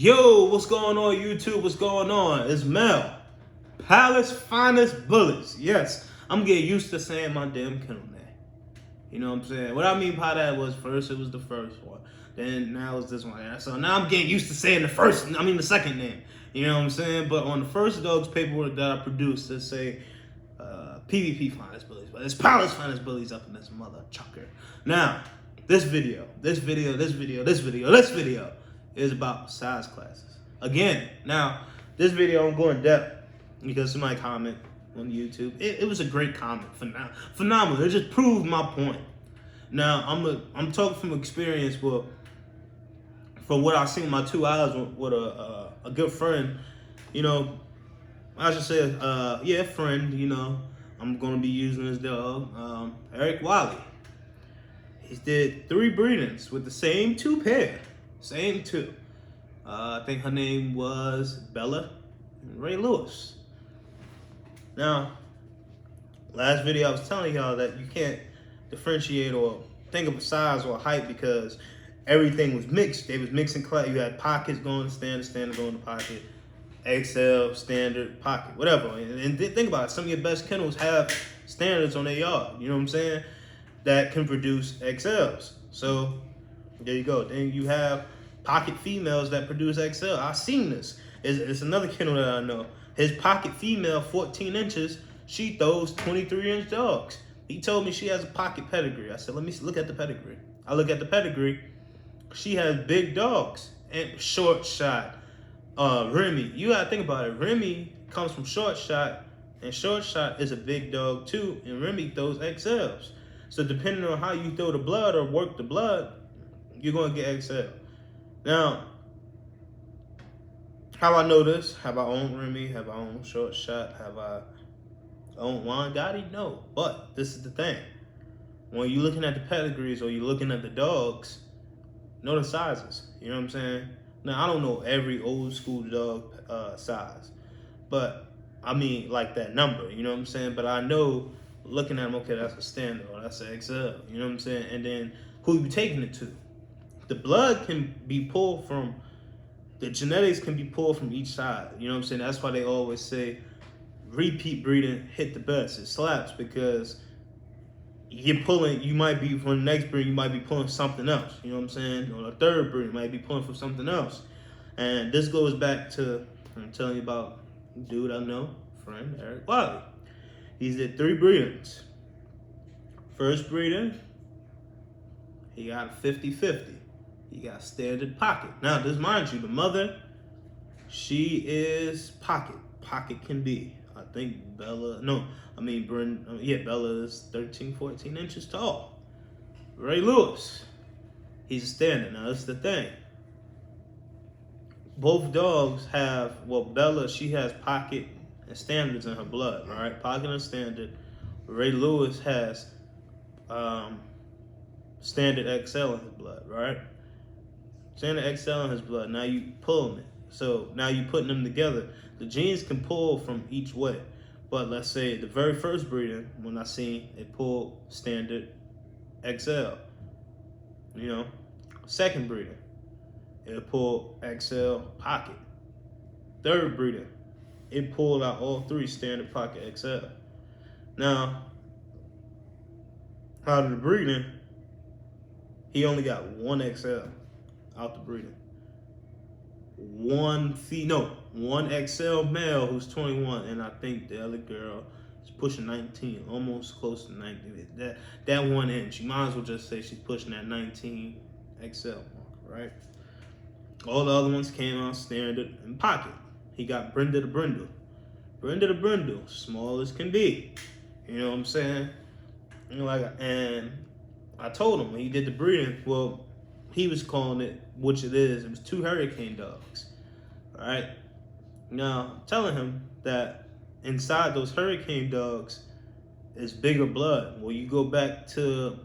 Yo, what's going on, YouTube? What's going on? It's Mel. Palace Finest Bullets. Yes, I'm getting used to saying my damn kennel name. You know what I'm saying? What I mean by that was first it was the first one. Then now it's this one. So now I'm getting used to saying the second name. You know what I'm saying? But on the first dog's paperwork that I produced, it say PvP Finest Bullies. But it's Palace Finest Bullies up in this mother chucker. Now, this video is about size classes. Again, now, this video I'm going depth because somebody commented on YouTube. It was a great comment, phenomenal. It just proved my point. Now, I'm talking from experience, but from what I've seen with my 2 eyes with a good friend, you know, I should say, friend, you know, I'm gonna be using his dog, Eric Wiley. He did 3 breedings with the same 2 pair, same 2. I think her name was Bella and Ray Lewis. Now, last video I was telling y'all that you can't differentiate or think of a size or a height because everything was mixed. They was mixing class. You had pockets going to standard going to pocket, XL, standard, pocket, whatever. And think about it. Some of your best kennels have standards on their yard. You know what I'm saying? That can produce XLs. So there you go. Then you have pocket females that produce XL. I've seen this. It's another kennel that I know. His pocket female, 14 inches, she throws 23-inch dogs. He told me she has a pocket pedigree. I said, let me look at the pedigree. I look at the pedigree. She has big dogs and short shot. Remy, you gotta think about it. Remy comes from short shot, and short shot is a big dog too, and Remy throws XLs. So depending on how you throw the blood or work the blood, you're gonna get XL. Now, how I know this? Have I owned Remy? Have I owned short shot? Have I owned Juan Gotti? No, but this is the thing. When you're looking at the pedigrees or you're looking at the dogs, know the sizes. You know what I'm saying? Now, I don't know every old school dog size, but I mean like that number, you know what I'm saying? But I know looking at them, okay, that's a standard or that's an XL, you know what I'm saying? And then who you taking it to? The blood can be pulled from, the genetics can be pulled from each side, you know what I'm saying? That's why they always say repeat breeding hit the best. It slaps because you're pulling, you might be from the next breed, you might be pulling something else, you know what I'm saying? Or the third breed, you might be pulling from something else. And this goes back to, I'm telling you about a dude I know, friend Eric Wiley. He's did 3 breedings. First breeding, he got 50-50. He got standard pocket. Now, just mind you, the mother, she is pocket. Pocket can be. I think Bella is 13, 14 inches tall. Ray Lewis, he's a standard. Now, that's the thing. Both dogs have, well, Bella, she has pocket and standards in her blood, right? Pocket and standard. Ray Lewis has standard XL in his blood, right? Standard XL in his blood. Now you pulling it. So now you putting them together. The genes can pull from each way. But let's say the very first breeding, when I seen it pulled standard XL. You know, second breeding, it pulled XL pocket. Third breeding, it pulled out all 3 standard pocket XL. Now, out of the breeding, he only got 1 XL out the breeding. One XL male who's 21, and I think the other girl is pushing 19, almost close to 19. That 1 inch, you might as well just say she's pushing that 19 XL mark, right? All the other ones came out standard and pocket. He got Brenda the Brindle. Brenda the Brindle, small as can be. You know what I'm saying? And I told him when he did the breeding, well, he was calling it, which it is. It was 2 hurricane dogs, all right? Now, I'm telling him that inside those hurricane dogs is bigger blood. Well, you go back to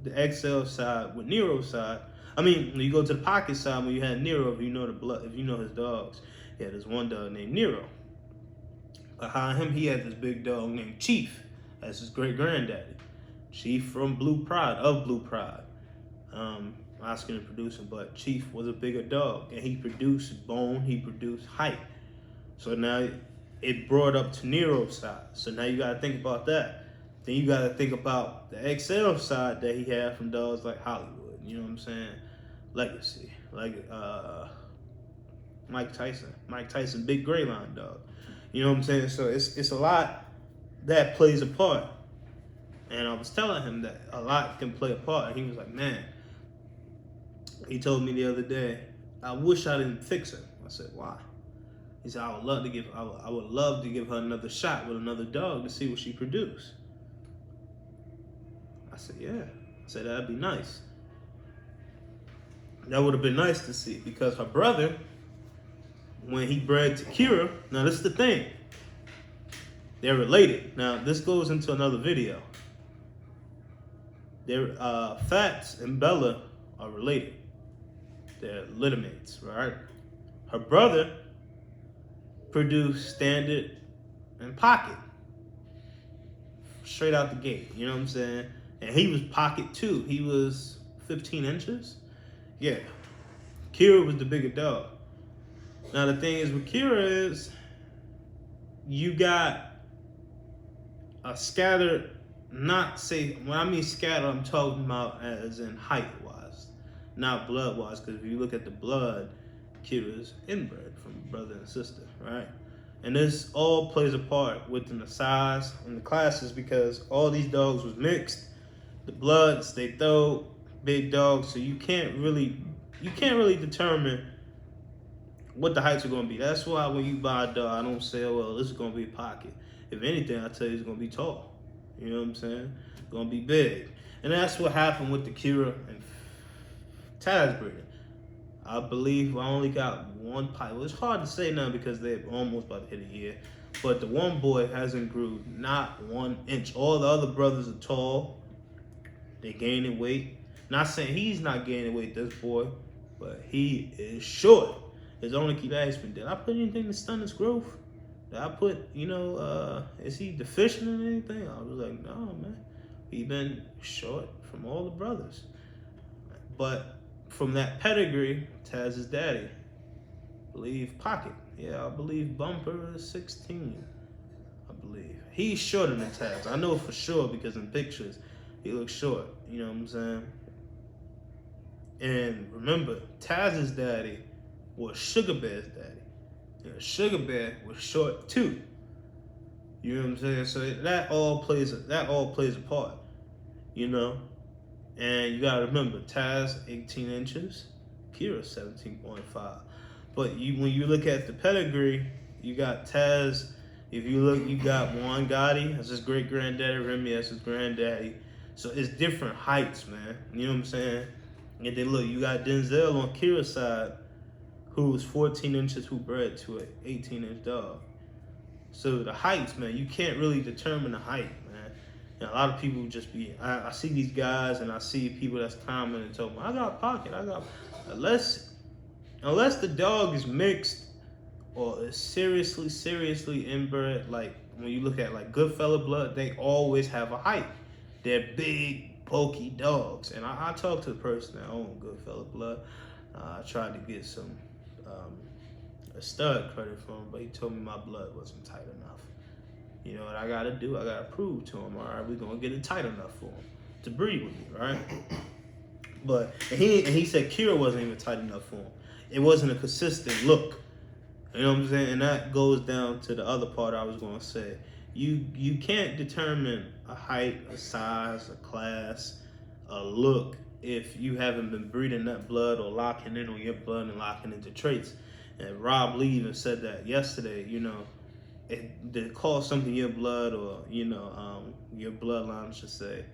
the XL side with Nero's side. I mean, when you go to the pocket side when you had Nero, if you know the blood, if you know his dogs. Yeah, there's one dog named Nero. Behind him, he had this big dog named Chief. That's his great granddaddy. Chief from Blue Pride, of Blue Pride. Oscar in producing, but Chief was a bigger dog, and he produced bone, he produced height. So now it brought up to Nero's side. So now you got to think about that. Then you got to think about the XL side that he had from dogs like Hollywood. You know what I'm saying? Legacy, like Mike Tyson, big gray line dog. You know what I'm saying? So it's a lot that plays a part. And I was telling him that a lot can play a part. And he was like, man, he told me the other day, I wish I didn't fix her. I said, why? He said, I would love to give her another shot with another dog to see what she produced. I said, yeah. I said, that'd be nice. That would have been nice to see, because her brother, when he bred to Kira, now this is the thing. They're related. Now this goes into another video. Fats and Bella are related. They're littermates, right? Her brother produced Standard and Pocket straight out the gate. You know what I'm saying? And he was Pocket too. He was 15 inches. Yeah. Kira was the bigger dog. Now the thing is with Kira is you got a scattered, not say, when I mean scattered, I'm talking about as in height wise, not blood wise, because if you look at the blood, Kira's inbred from brother and sister, right? And this all plays a part within the size and the classes, because all these dogs was mixed. The bloods, they throw big dogs, so you can't really determine what the heights are going to be. That's why when you buy a dog, I don't say, oh, well, this is going to be a Pocket. If anything, I tell you it's going to be tall. You know what I'm saying? It's going to be big. And that's what happened with the Kira and Taz breeding. I believe I only got one Pocket. Well, it's hard to say now because they're almost about to hit a year. But the one boy hasn't grew not 1 inch. All the other brothers are tall. They gaining weight. Not saying he's not gaining weight, this boy, but he is short. His owner keep asking me, did I put anything to stun his growth? Did I put, is he deficient in anything? I was like, no, man. He been short from all the brothers. But from that pedigree, Taz's daddy, I believe Pocket. Yeah, I believe Bumper is 16, I believe. He's shorter than Taz. I know for sure because in pictures, he looks short. You know what I'm saying? And remember, Taz's daddy was Sugar Bear's daddy. And Sugar Bear was short too. You know what I'm saying? So that all plays a part, you know? And you gotta remember, Taz 18 inches, Kira 17.5. But when you look at the pedigree, you got Taz. If you look, you got Juan Gotti, that's his great granddaddy. Remy, that's his granddaddy. So it's different heights, man. You know what I'm saying? And then look, you got Denzel on Kira's side, who was 14 inches, who bred to an 18-inch dog. So the heights, man, you can't really determine the height, man. And a lot of people just be, I see these guys and I see people that's commenting and tell me, I got Pocket, unless the dog is mixed or is seriously inbred, like when you look at like Goodfella blood, they always have a height. They're big, bulky dogs. And I talked to the person that owned Goodfella blood. I tried to get some a stud credit for him, but he told me my blood wasn't tight enough. You know what I gotta do? I gotta prove to him, all right, we're gonna get it tight enough for him to breed with me, right? But and he said Kira wasn't even tight enough for him. It wasn't a consistent look. You know what I'm saying? And that goes down to the other part I was gonna say. You can't determine a height, a size, a class, a look if you haven't been breeding that blood or locking in on your blood and locking into traits. And Rob Lee even said that yesterday, you know, they call something your blood or, your bloodline, I should say.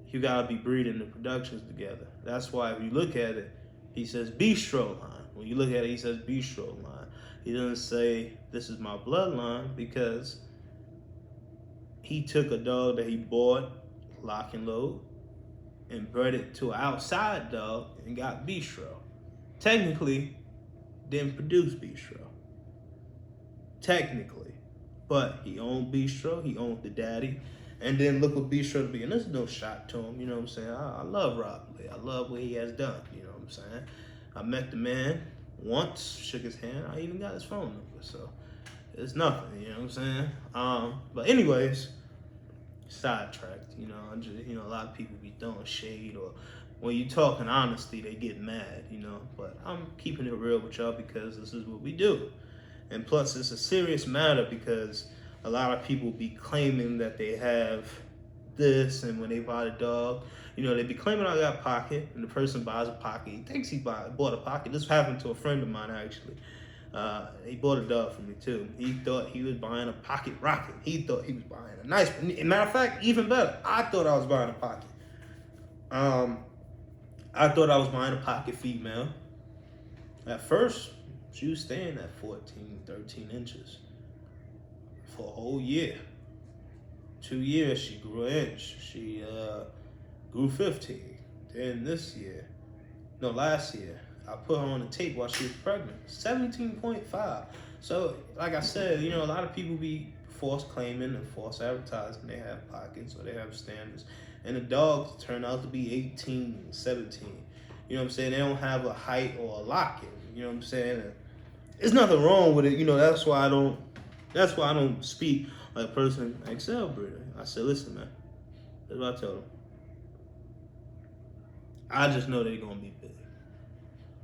You gotta be breeding the productions together. That's why if you look at it, he says bistro line. When you look at it, he says bistro line. He doesn't say this is my bloodline because he took a dog that he bought, lock and load, and bred it to an outside dog and got bistro. Technically, didn't produce bistro. Technically. But he owned bistro, he owned the daddy, And then look what Bistro to be. And there's no shot to him, you know what I'm saying? I love Rob Lee. I love what he has done, you know what I'm saying? I met the man once, shook his hand. I even got his phone number, so it's nothing, you know what I'm saying? But anyways, sidetracked, you know, a lot of people be throwing shade, or when you talking honesty, they get mad, you know, but I'm keeping it real with y'all because this is what we do. And plus, it's a serious matter because a lot of people be claiming that they have this, and when they buy the dog, you know, they be claiming I got pocket, and the person buys a pocket. He thinks he bought a pocket. This happened to a friend of mine, actually. He bought a dog for me, too. He thought he was buying a pocket rocket. He thought he was buying a nice one. Matter of fact, even better, I thought I was buying a pocket. I thought I was buying a pocket female. At first, she was staying at 14, 13 inches for a whole year. 2 years, she grew an inch. She grew 15. Then last year, I put her on the tape while she was pregnant. 17.5. So, like I said, you know, a lot of people be false claiming and false advertising. They have pockets or they have standards. And the dogs turn out to be 18, 17. You know what I'm saying? They don't have a height or a locket. You know what I'm saying? And there's nothing wrong with it. You know, that's why I don't speak like a person XL breeder. I said, listen, man. That's what I told them. I just know they're gonna be big.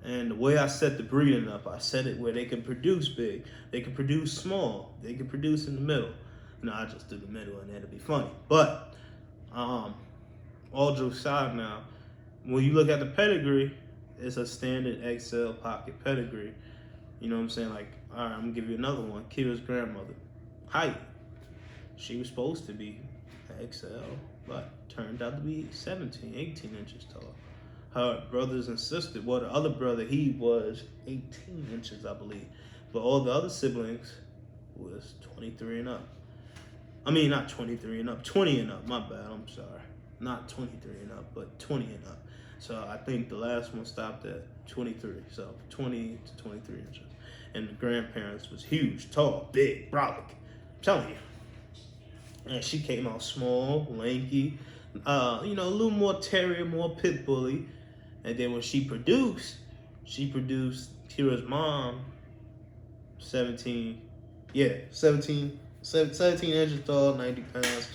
And the way I set the breeding up, I set it where they can produce big, they can produce small, they can produce in the middle. No, I just do the middle and it'll be funny. But all jokes aside now, when you look at the pedigree, it's a standard XL pocket pedigree. You know what I'm saying? Like, all right, I'm gonna give you another one. Kira's grandmother, height. She was supposed to be XL, but turned out to be 17, 18 inches tall. Her brothers and sisters, well, the other brother, he was 18 inches, I believe. But all the other siblings was 23 and up. I mean, not 23 and up, 20 and up, my bad, I'm sorry. Not 23 and up, but 20 and up. So I think the last one stopped at 23, so 20 to 23 inches. And the grandparents was huge, tall, big, brolic. I'm telling you. And she came out small, lanky, you know, a little more terrier, more pit bully. And then when she produced Kira's mom, 17 inches tall, 90 pounds.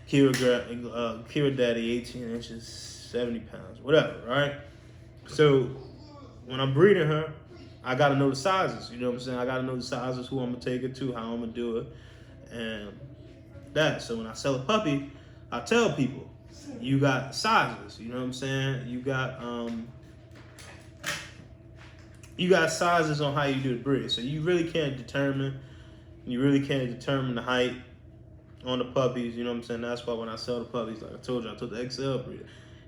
Kira daddy, 18 inches, 70 pounds, whatever, right? So when I'm breeding her, I gotta know the sizes, you know what I'm saying? I gotta know the sizes, who I'm gonna take it to, how I'm gonna do it, and that. So when I sell a puppy, I tell people, you got sizes, you know what I'm saying? You got sizes on how you do the breed. So you really can't determine the height on the puppies, you know what I'm saying? That's why when I sell the puppies, like I told you, I took the XL breeder.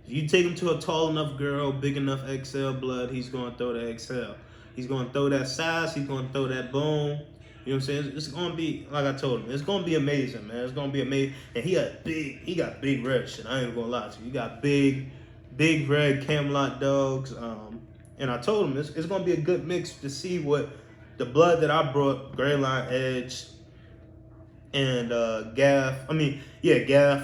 If you take him to a tall enough girl, big enough XL blood, he's gonna throw the XL. He's gonna throw that size, he's gonna throw that bone. You know what I'm saying? It's gonna be, like I told him, it's gonna be amazing, man. It's gonna be amazing. And he got big red shit. I ain't even gonna lie to you. He got big red Camelot dogs. And I told him it's gonna be a good mix to see what the blood that I brought, Gray Line Edge and Gaff,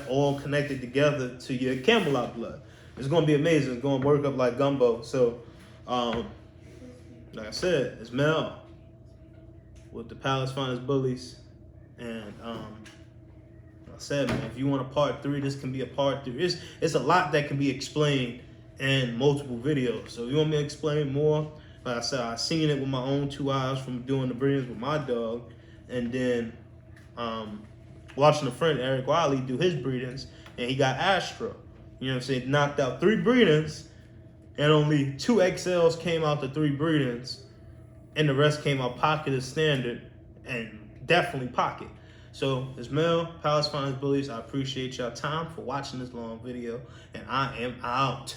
all connected together to your Camelot blood. It's gonna be amazing. It's gonna work up like gumbo. So, like I said, it's Mel with the Palace Finest Bullies. And like I said, man, if you want a part 3, this can be a part 3. It's a lot that can be explained in multiple videos. So if you want me to explain more, like I said, I seen it with my own 2 eyes from doing the breedings with my dog, and then watching a friend, Eric Wiley, do his breedings, and he got Astro. You know what I'm saying? Knocked out 3 breedings, and only 2 XLs came out the 3 breedings, and the rest came out pocket as standard, and definitely pocket. So it's Mel, Palace Finest Bullies. I appreciate y'all time for watching this long video, and I am out.